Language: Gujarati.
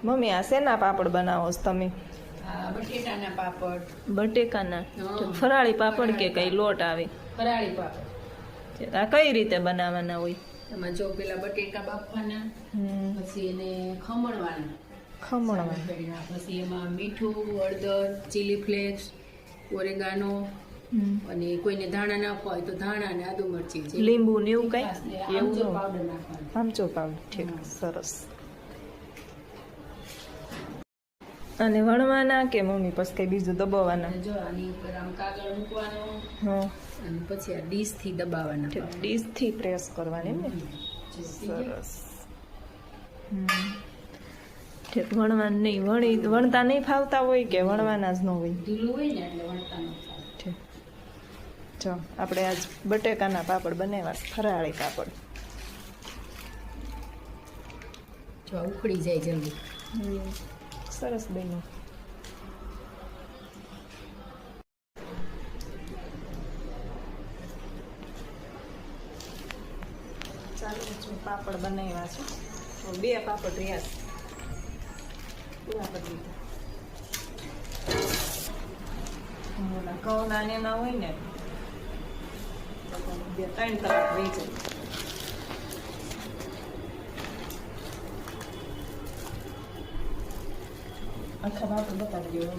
મમ્મી આ શેના પાપડ બનાવો છો તમે? બટેટાના પાપડ. બટેકાના ફરાળી પાપડ કે કઈ લોટ આવે? ફરાળી પાપડ. આ કઈ રીતે બનાવવાના હોય? એમાં જો પેલા બટેટા બાફવાના, પછી એને ખમણવાના, પછી એમાં મીઠું, હળદર, ચીલી ફ્લેક્સ, ઓરેગાનો, અને કોઈને ધાણા નાખવા હોય તો ધાણા અને આદુ મરચી, લીંબુ ને એવું કઈ આમચૂર પાવડર નાખવાનું. આમચૂર પાવડર, ઠીક, સરસ. અને વણવાના કે મમ્મી પછી કઈ બીજું દબાવવાના? જો આની ઉપર આમ કાગળ મૂકવાનો, હા, અને પછી આ ડીશ થી દબાવવાના. ડીશ થી પ્રેસ કરવાની ને? સરસ. ઠીક, વણવાનું નહીં, વણતા નહીં ફાવતા હોય કે વણવાના જ ન હોય? ઢીલું હોય ને એટલે વણતા ન થાય. ઠીક, જો આપણે આજ બટેકાના પાપડ બનાવ્યા, ફરાળી પાપડ. જો ઉખડી જાય જલ્દી. સરસ બન્યું. ચાલો, પાપડ બનાવ્યા છે તો 2 પાપડ રહ્યા છે, પૂરા કરી દીધા. ઘઉંના ને એના હોય ને 2-3 કલાક વહી જાય. આખા પાપડ બતાવી દો.